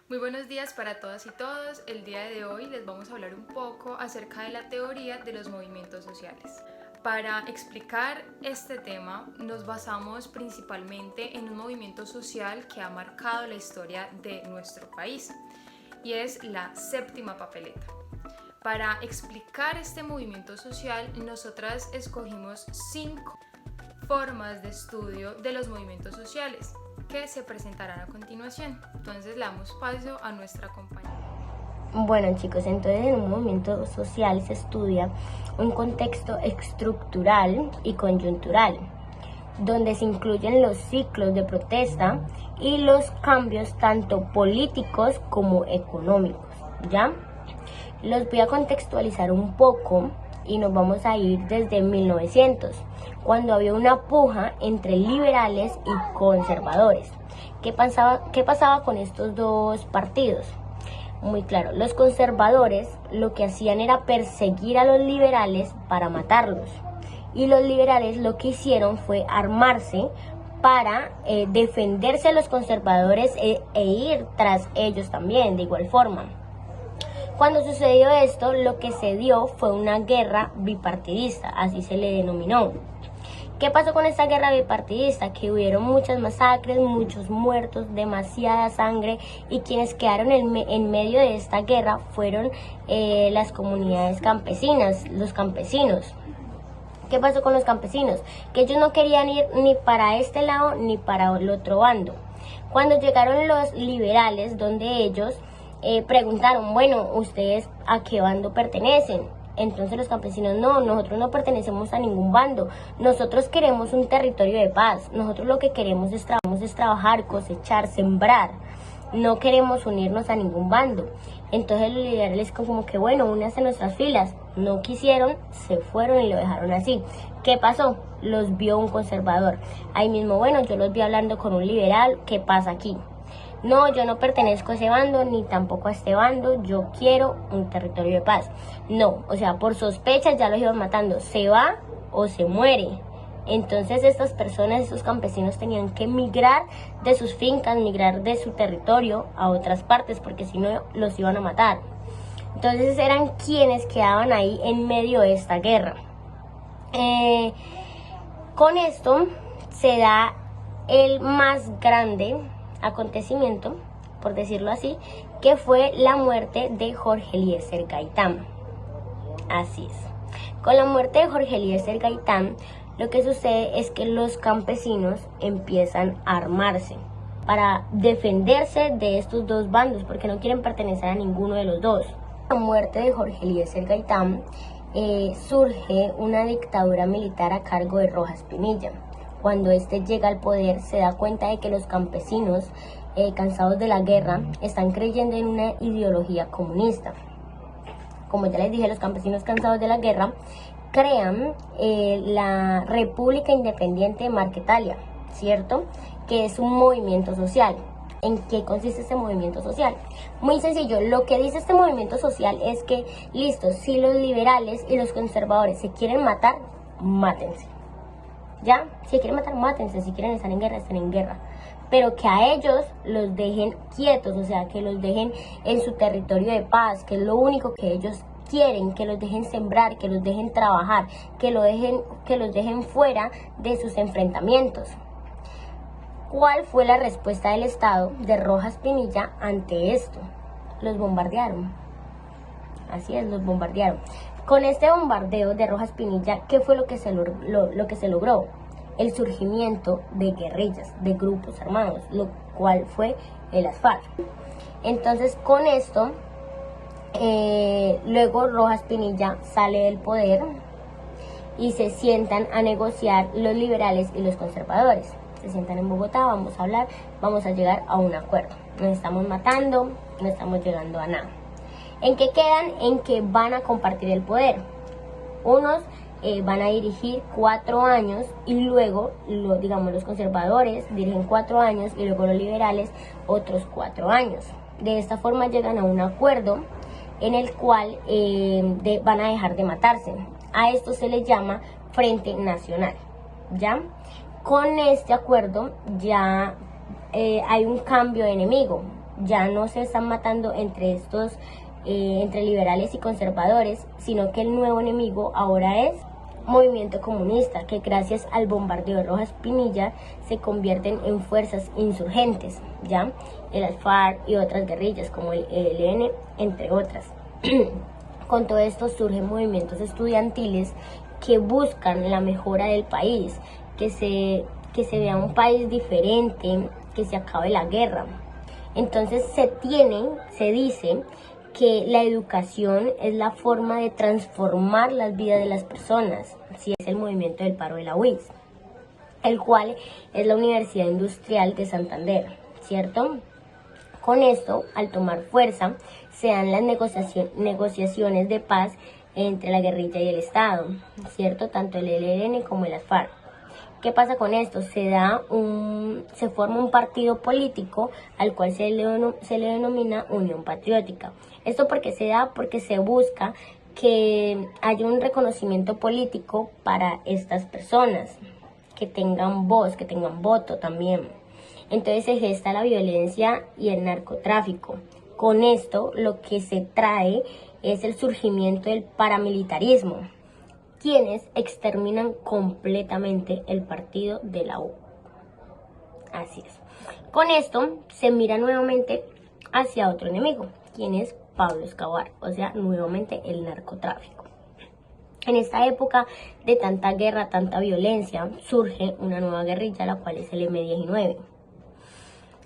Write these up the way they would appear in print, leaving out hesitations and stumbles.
Muy buenos días para todas y todos. El día de hoy les vamos a hablar un poco acerca de la teoría de los movimientos sociales. Para explicar este tema nos basamos principalmente en un movimiento social que ha marcado la historia de nuestro país y es la séptima papeleta. Para explicar este movimiento social, nosotras escogimos 5 formas de estudio de los movimientos sociales que se presentarán a continuación. Entonces le damos paso a nuestra compañera. Bueno, chicos, entonces en un movimiento social se estudia un contexto estructural y coyuntural, donde se incluyen los ciclos de protesta y los cambios tanto políticos como económicos, ¿ya? Los voy a contextualizar un poco y nos vamos a ir desde 1900, cuando había una puja entre liberales y conservadores. ¿Qué pasaba con estos dos partidos? Muy claro, los conservadores lo que hacían era perseguir a los liberales para matarlos. Y los liberales lo que hicieron fue armarse para defenderse a los conservadores e ir tras ellos también, de igual forma. Cuando sucedió esto, lo que se dio fue una guerra bipartidista, así se le denominó. ¿Qué pasó con esta guerra bipartidista? Que hubieron muchas masacres, muchos muertos, demasiada sangre, y quienes quedaron en medio de esta guerra fueron las comunidades campesinas, los campesinos. ¿Qué pasó con los campesinos? Que ellos no querían ir ni para este lado ni para el otro bando. Cuando llegaron los liberales, donde ellos preguntaron, bueno, ¿ustedes a qué bando pertenecen? Entonces los campesinos, no, nosotros no pertenecemos a ningún bando, nosotros queremos un territorio de paz, nosotros lo que queremos es trabajar, cosechar, sembrar, no queremos unirnos a ningún bando. Entonces los liberales como que bueno, únanse a nuestras filas, no quisieron, se fueron y lo dejaron así. ¿Qué pasó? Los vio un conservador, ahí mismo, bueno, yo los vi hablando con un liberal, ¿qué pasa aquí? No, yo no pertenezco a ese bando, ni tampoco a este bando, yo quiero un territorio de paz. No, o sea, por sospechas ya los iban matando, se va o se muere. Entonces estas personas, estos campesinos tenían que migrar de sus fincas, migrar de su territorio a otras partes, porque si no los iban a matar. Entonces eran quienes quedaban ahí en medio de esta guerra. Con esto se da el más grande acontecimiento, por decirlo así, que fue la muerte de Jorge Eliezer Gaitán. Así es. Con la muerte de Jorge Eliezer Gaitán, lo que sucede es que los campesinos empiezan a armarse para defenderse de estos dos bandos, porque no quieren pertenecer a ninguno de los dos. Con la muerte de Jorge Eliezer Gaitán surge una dictadura militar a cargo de Rojas Pinilla. Cuando este llega al poder, se da cuenta de que los campesinos, cansados de la guerra, están creyendo en una ideología comunista. Como ya les dije, los campesinos cansados de la guerra crean la República Independiente de Marquetalia, ¿cierto? Que es un movimiento social. ¿En qué consiste este movimiento social? Muy sencillo, lo que dice este movimiento social es que, listo, si los liberales y los conservadores se quieren matar, mátense. ¿Ya? Si quieren matar, mátense, si quieren estar en guerra, estén en guerra. Pero que a ellos los dejen quietos, o sea, que los dejen en su territorio de paz, que es lo único que ellos quieren, que los dejen sembrar, que los dejen trabajar, que los dejen fuera de sus enfrentamientos. ¿Cuál fue la respuesta del Estado de Rojas Pinilla ante esto? Los bombardearon. Así es, los bombardearon. Con este bombardeo de Rojas Pinilla, ¿qué fue lo que se logró? El surgimiento de guerrillas, de grupos armados, lo cual fue el FARC. Entonces, con esto, luego Rojas Pinilla sale del poder y se sientan a negociar los liberales y los conservadores. Se sientan en Bogotá, vamos a hablar, vamos a llegar a un acuerdo. Nos estamos matando, no estamos llegando a nada. ¿En qué quedan? En que van a compartir el poder. Unos van a dirigir 4 años y luego, los conservadores dirigen 4 años y luego los liberales otros 4 años. De esta forma llegan a un acuerdo en el cual van a dejar de matarse. A esto se le llama Frente Nacional, ¿ya? Con este acuerdo ya hay un cambio de enemigo. ya no se están matando entre entre liberales y conservadores, sino que el nuevo enemigo ahora es movimiento comunista, que gracias al bombardeo de Rojas Pinilla se convierten en fuerzas insurgentes, ya el FARC y otras guerrillas como el ELN, entre otras. Con todo esto surgen movimientos estudiantiles que buscan la mejora del país, que se vea un país diferente, que se acabe la guerra. Entonces se dice que la educación es la forma de transformar las vidas de las personas, si es el movimiento del paro de la UIS, el cual es la Universidad Industrial de Santander, ¿cierto? Con esto, al tomar fuerza, se dan las negociaciones de paz entre la guerrilla y el Estado, ¿cierto? Tanto el ELN como el FARC. ¿Qué pasa con esto? Se forma un partido político al cual se le denomina Unión Patriótica. ¿Esto por qué se da? Porque se busca que haya un reconocimiento político para estas personas, que tengan voz, que tengan voto también. Entonces se gesta la violencia y el narcotráfico. Con esto lo que se trae es el surgimiento del paramilitarismo, quienes exterminan completamente el partido de la U. Así es. Con esto se mira nuevamente hacia otro enemigo, quien es Pablo Escobar, o sea, nuevamente el narcotráfico. En esta época de tanta guerra, tanta violencia, surge una nueva guerrilla, la cual es el M-19.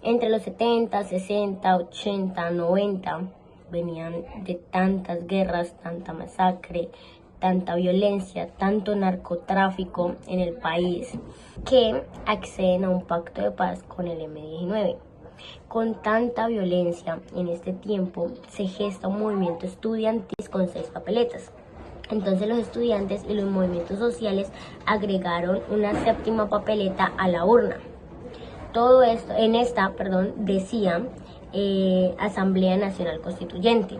Entre los 70, 60, 80, 90, venían de tantas guerras, tanta masacre, tanta violencia, tanto narcotráfico en el país, que acceden a un pacto de paz con el M-19. Con tanta violencia en este tiempo se gesta un movimiento estudiantil con 6 papeletas. Entonces los estudiantes y los movimientos sociales agregaron una 7ª papeleta a la urna. Todo esto, decía Asamblea Nacional Constituyente,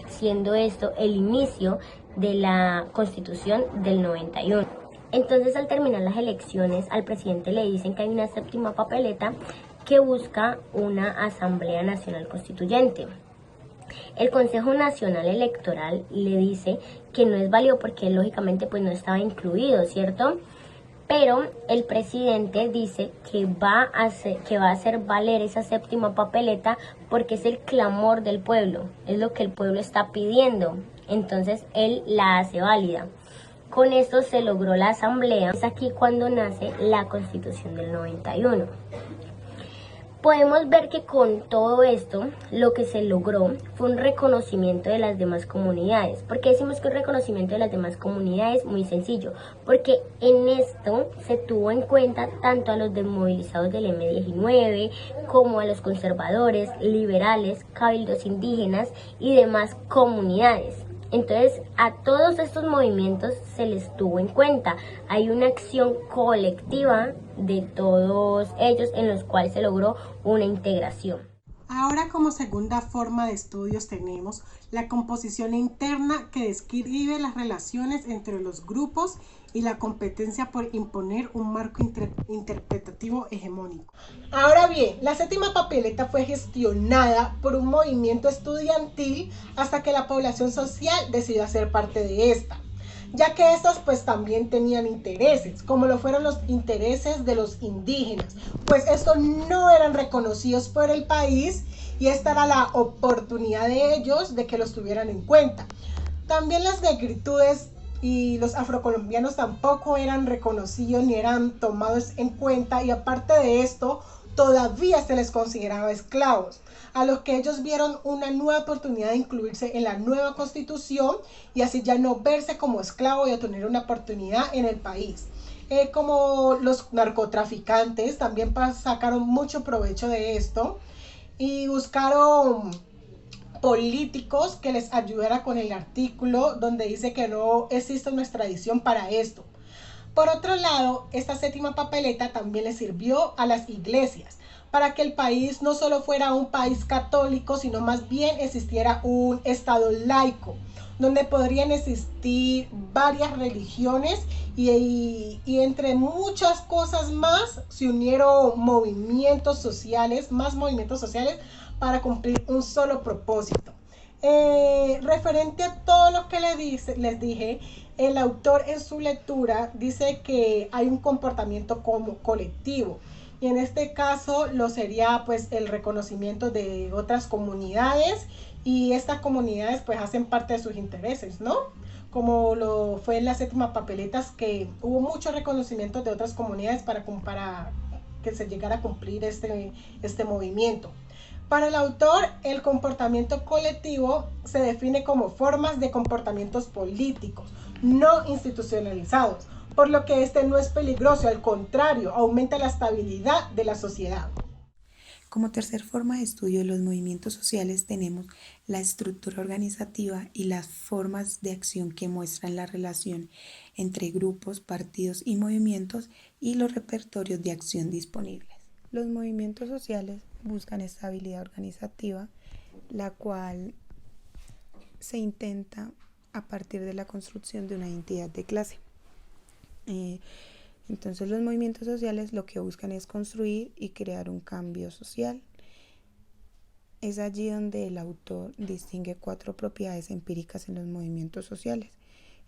siendo esto el inicio de la Constitución del 91. Entonces, al terminar las elecciones, al presidente le dicen que hay una 7ª papeleta que busca una Asamblea Nacional Constituyente. El Consejo Nacional Electoral le dice que no es válido porque lógicamente pues no estaba incluido, ¿cierto? Pero el presidente dice que va a hacer valer esa 7ª papeleta porque es el clamor del pueblo, es lo que el pueblo está pidiendo. Entonces él la hace válida. Con esto se logró la asamblea. Es aquí cuando nace la Constitución del 91. Podemos ver que con todo esto lo que se logró fue un reconocimiento de las demás comunidades. ¿Por qué decimos que un reconocimiento de las demás comunidades? Muy sencillo, porque en esto se tuvo en cuenta tanto a los desmovilizados del M-19 como a los conservadores, liberales, cabildos indígenas y demás comunidades. Entonces, a todos estos movimientos se les tuvo en cuenta. Hay una acción colectiva de todos ellos en los cuales se logró una integración. Ahora, como segunda forma de estudios tenemos la composición interna, que describe las relaciones entre los grupos y la competencia por imponer un marco interpretativo hegemónico. Ahora bien, la 7ª papeleta fue gestionada por un movimiento estudiantil hasta que la población social decidió hacer parte de esta, ya que estas pues también tenían intereses, como lo fueron los intereses de los indígenas, pues estos no eran reconocidos por el país y esta era la oportunidad de ellos de que los tuvieran en cuenta. También las negritudes y los afrocolombianos tampoco eran reconocidos ni eran tomados en cuenta, y aparte de esto todavía se les consideraba esclavos, a los que ellos vieron una nueva oportunidad de incluirse en la nueva constitución y así ya no verse como esclavo y obtener una oportunidad en el país. Como los narcotraficantes también sacaron mucho provecho de esto y buscaron políticos que les ayudara con el artículo donde dice que no existe una extradición para esto. Por otro lado, esta 7ª papeleta también le sirvió a las iglesias para que el país no solo fuera un país católico, sino más bien existiera un estado laico, donde podrían existir varias religiones y entre muchas cosas más se unieron movimientos sociales, más movimientos sociales, para cumplir un solo propósito. Referente a todo lo que les dije, el autor en su lectura dice que hay un comportamiento como colectivo, y en este caso lo sería pues el reconocimiento de otras comunidades, y estas comunidades pues hacen parte de sus intereses, ¿no? Como lo fue en la séptima papeletas, que hubo mucho reconocimiento de otras comunidades para que se llegara a cumplir este movimiento. Para el autor, el comportamiento colectivo se define como formas de comportamientos políticos no institucionalizados, por lo que este no es peligroso, al contrario, aumenta la estabilidad de la sociedad. Como tercer forma de estudio de los movimientos sociales tenemos la estructura organizativa y las formas de acción que muestran la relación entre grupos, partidos y movimientos y los repertorios de acción disponibles. Los movimientos sociales buscan estabilidad organizativa, la cual se intenta a partir de la construcción de una identidad de clase. Entonces los movimientos sociales lo que buscan es construir y crear un cambio social. Es allí donde el autor distingue 4 propiedades empíricas en los movimientos sociales.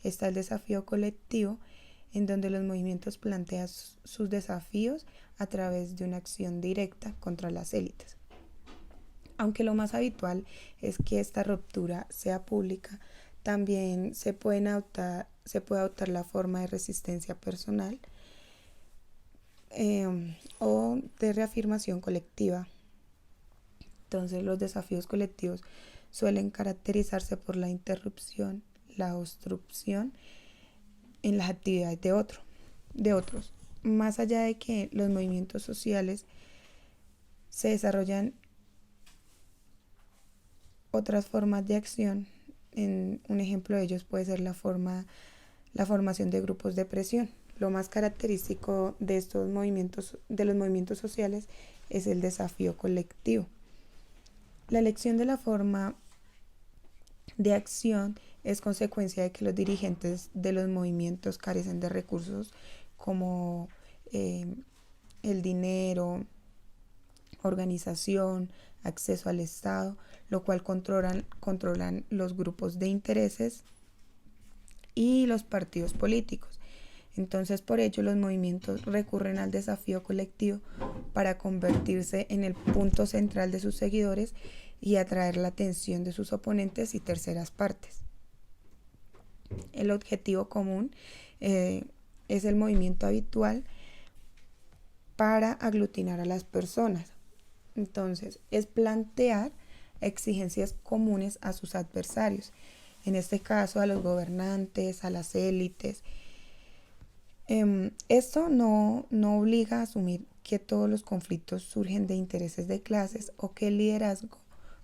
Está el desafío colectivo, en donde los movimientos plantean sus desafíos a través de una acción directa contra las élites. Aunque lo más habitual es que esta ruptura sea pública, también se puede adoptar la forma de resistencia personal o de reafirmación colectiva. Entonces, los desafíos colectivos suelen caracterizarse por la interrupción, la obstrucción en las actividades de otros. Más allá de que los movimientos sociales se desarrollan otras formas de acción, un ejemplo de ellos puede ser la formación de grupos de presión. Lo más característico de los movimientos sociales es el desafío colectivo. La elección de la forma de acción es consecuencia de que los dirigentes de los movimientos carecen de recursos como el dinero, organización, acceso al Estado, lo cual controlan los grupos de intereses y los partidos políticos. Entonces, por ello, los movimientos recurren al desafío colectivo para convertirse en el punto central de sus seguidores y atraer la atención de sus oponentes y terceras partes. El objetivo común es el movimiento habitual para aglutinar a las personas. Entonces, es plantear exigencias comunes a sus adversarios, en este caso a los gobernantes, a las élites. Esto no obliga a asumir que todos los conflictos surgen de intereses de clases o que el liderazgo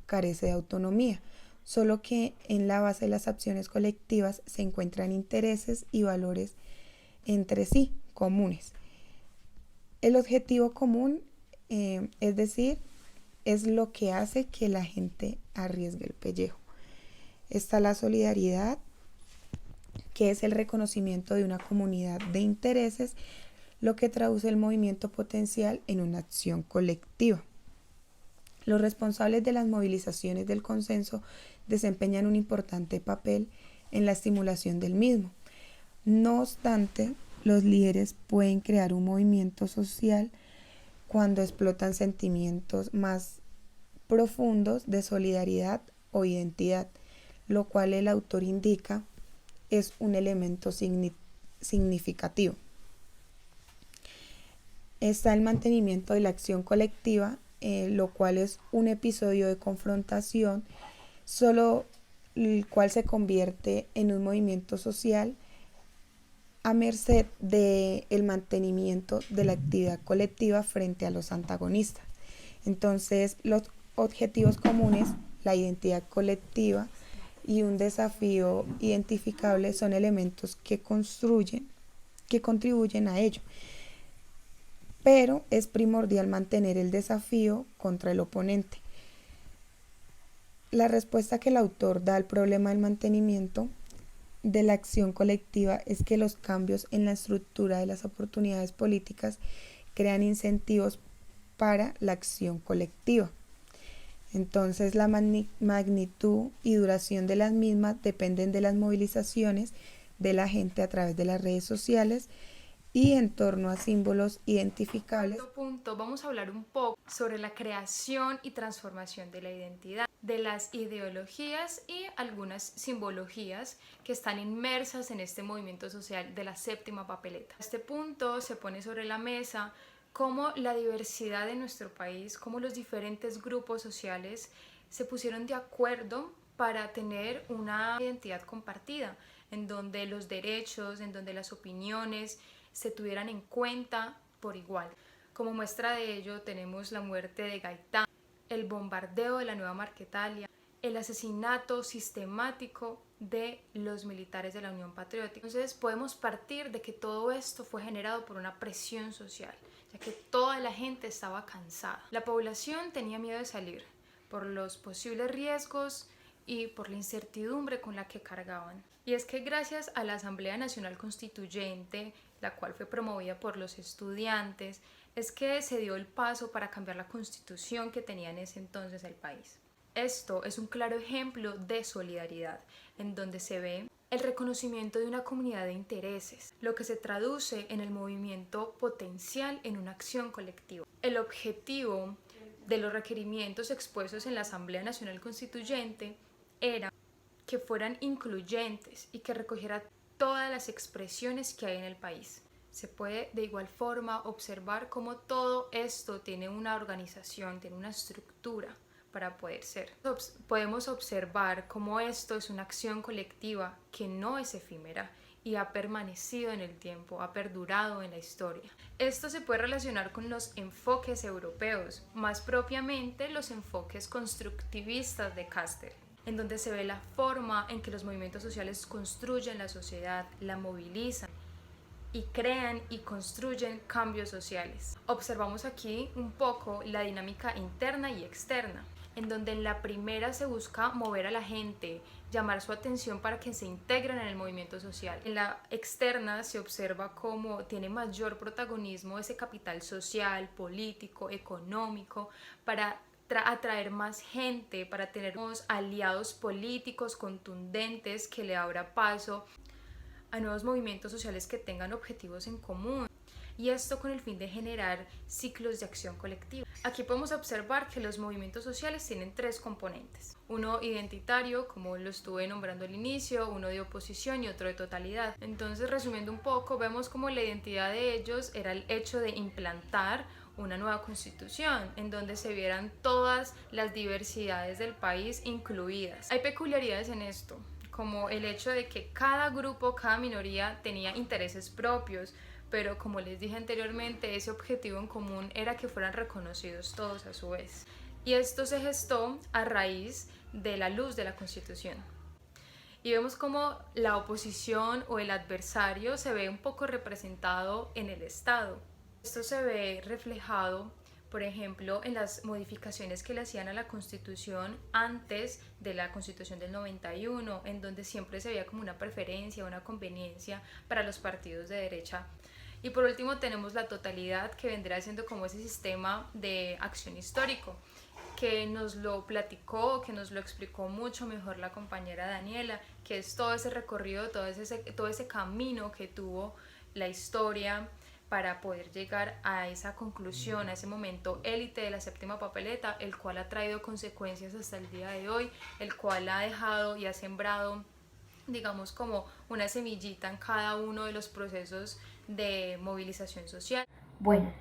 carece de autonomía, solo que en la base de las acciones colectivas se encuentran intereses y valores entre sí comunes. El objetivo común, es decir, es lo que hace que la gente arriesgue el pellejo. Está la solidaridad, que es el reconocimiento de una comunidad de intereses, lo que traduce el movimiento potencial en una acción colectiva. Los responsables de las movilizaciones del consenso desempeñan un importante papel en la estimulación del mismo. No obstante, los líderes pueden crear un movimiento social cuando explotan sentimientos más profundos de solidaridad o identidad, lo cual el autor indica es un elemento significativo. Está el mantenimiento de la acción colectiva, lo cual es un episodio de confrontación, solo el cual se convierte en un movimiento social a merced del mantenimiento de la actividad colectiva frente a los antagonistas. Entonces, los objetivos comunes, la identidad colectiva y un desafío identificable son elementos que contribuyen a ello. Pero es primordial mantener el desafío contra el oponente. La respuesta que el autor da al problema del mantenimiento de la acción colectiva es que los cambios en la estructura de las oportunidades políticas crean incentivos para la acción colectiva. Entonces la magnitud y duración de las mismas dependen de las movilizaciones de la gente a través de las redes sociales y en torno a símbolos identificables. En este punto vamos a hablar un poco sobre la creación y transformación de la identidad, de las ideologías y algunas simbologías que están inmersas en este movimiento social de la séptima papeleta. Este punto se pone sobre la mesa cómo la diversidad de nuestro país, cómo los diferentes grupos sociales se pusieron de acuerdo para tener una identidad compartida, en donde los derechos, en donde las opiniones se tuvieran en cuenta por igual. Como muestra de ello tenemos la muerte de Gaitán, el bombardeo de la Nueva Marquetalia, el asesinato sistemático de los militares de la Unión Patriótica. Entonces podemos partir de que todo esto fue generado por una presión social, ya que toda la gente estaba cansada. La población tenía miedo de salir por los posibles riesgos y por la incertidumbre con la que cargaban. Y es que gracias a la Asamblea Nacional Constituyente, la cual fue promovida por los estudiantes, es que se dio el paso para cambiar la constitución que tenía en ese entonces el país. Esto es un claro ejemplo de solidaridad, en donde se ve el reconocimiento de una comunidad de intereses, lo que se traduce en el movimiento potencial en una acción colectiva. El objetivo de los requerimientos expuestos en la Asamblea Nacional Constituyente era que fueran incluyentes y que recogiera todas las expresiones que hay en el país. Se puede de igual forma observar cómo todo esto tiene una organización, tiene una estructura para poder ser. Podemos observar cómo esto es una acción colectiva que no es efímera y ha permanecido en el tiempo, ha perdurado en la historia. Esto se puede relacionar con los enfoques europeos, más propiamente los enfoques constructivistas de Caster, en donde se ve la forma en que los movimientos sociales construyen la sociedad, la movilizan y crean y construyen cambios sociales. Observamos aquí un poco la dinámica interna y externa, en donde en la primera se busca mover a la gente, llamar su atención para que se integren en el movimiento social. En la externa se observa cómo tiene mayor protagonismo ese capital social, político, económico, para atraer más gente, para tener unos aliados políticos contundentes que le abra paso a nuevos movimientos sociales que tengan objetivos en común, y esto con el fin de generar ciclos de acción colectiva. Aquí podemos observar que los movimientos sociales tienen tres componentes: uno identitario, como lo estuve nombrando al inicio, uno de oposición y otro de totalidad. Entonces, resumiendo un poco, vemos como la identidad de ellos era el hecho de implantar una nueva constitución en donde se vieran todas las diversidades del país incluidas. Hay peculiaridades en esto, como el hecho de que cada grupo, cada minoría tenía intereses propios, pero como les dije anteriormente, ese objetivo en común era que fueran reconocidos todos a su vez. Y esto se gestó a raíz de la luz de la Constitución. Y vemos como la oposición o el adversario se ve un poco representado en el Estado. Esto se ve reflejado, por ejemplo, en las modificaciones que le hacían a la Constitución antes de la Constitución del 91, en donde siempre se veía como una preferencia, una conveniencia para los partidos de derecha. Y por último tenemos la totalidad, que vendrá siendo como ese sistema de acción histórico, que nos lo platicó, que nos lo explicó mucho mejor la compañera Daniela, que es todo ese recorrido, todo ese camino que tuvo la historia para poder llegar a esa conclusión, a ese momento élite de la séptima papeleta, el cual ha traído consecuencias hasta el día de hoy, el cual ha dejado y ha sembrado, digamos, como una semillita en cada uno de los procesos de movilización social. Bueno,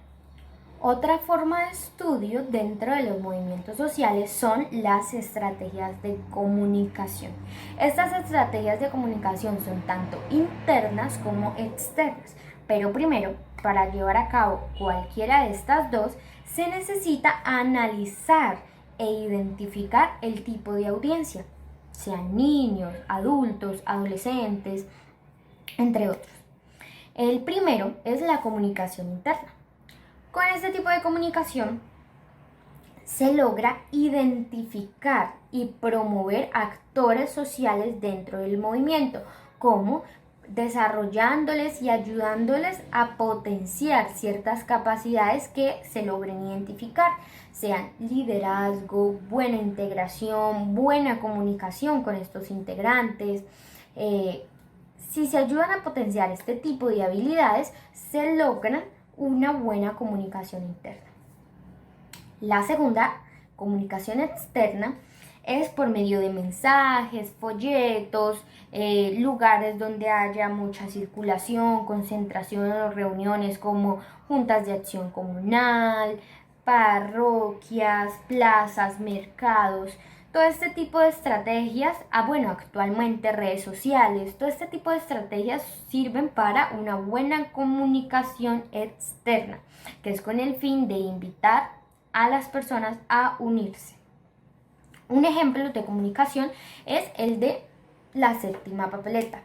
otra forma de estudio dentro de los movimientos sociales son las estrategias de comunicación. Estas estrategias de comunicación son tanto internas como externas, pero primero, para llevar a cabo cualquiera de estas dos, se necesita analizar e identificar el tipo de audiencia, sean niños, adultos, adolescentes, entre otros. El primero es la comunicación interna. Con este tipo de comunicación se logra identificar y promover actores sociales dentro del movimiento, como desarrollándoles y ayudándoles a potenciar ciertas capacidades que se logren identificar, sean liderazgo, buena integración, buena comunicación con estos integrantes. Si se ayudan a potenciar este tipo de habilidades, se logra una buena comunicación interna. La segunda, comunicación externa, es por medio de mensajes, folletos, lugares donde haya mucha circulación, concentración o reuniones como juntas de acción comunal, parroquias, plazas, mercados. Todo este tipo de estrategias, actualmente redes sociales, todo este tipo de estrategias sirven para una buena comunicación externa, que es con el fin de invitar a las personas a unirse. Un ejemplo de comunicación es el de la séptima papeleta.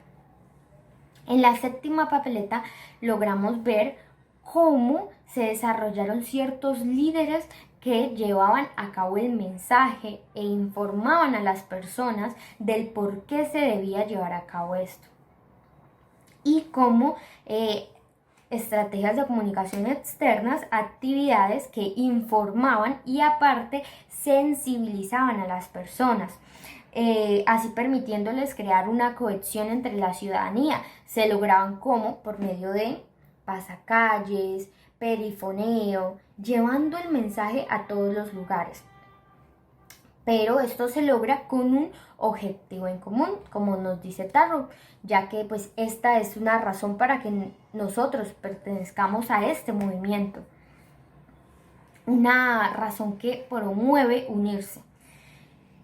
En la séptima papeleta logramos ver cómo se desarrollaron ciertos líderes que llevaban a cabo el mensaje e informaban a las personas del por qué se debía llevar a cabo esto. Y cómo estrategias de comunicación externas, actividades que informaban y aparte sensibilizaban a las personas, así permitiéndoles crear una cohesión entre la ciudadanía. Se lograban como por medio de pasacalles, perifoneo, llevando el mensaje a todos los lugares. Pero esto se logra con un objetivo en común, como nos dice Tarrow, ya que pues esta es una razón para que nosotros pertenezcamos a este movimiento. Una razón que promueve unirse.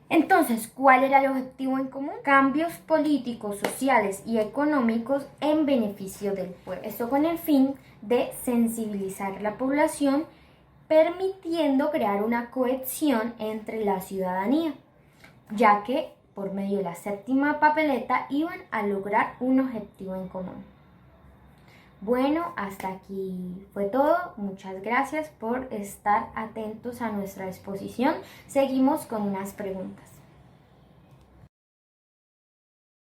Entonces, ¿cuál era el objetivo en común? Cambios políticos, sociales y económicos en beneficio del pueblo. Esto con el fin de sensibilizar a la población, permitiendo crear una cohesión entre la ciudadanía, ya que por medio de la séptima papeleta iban a lograr un objetivo en común. Bueno, hasta aquí fue todo. Muchas gracias por estar atentos a nuestra exposición. Seguimos con unas preguntas.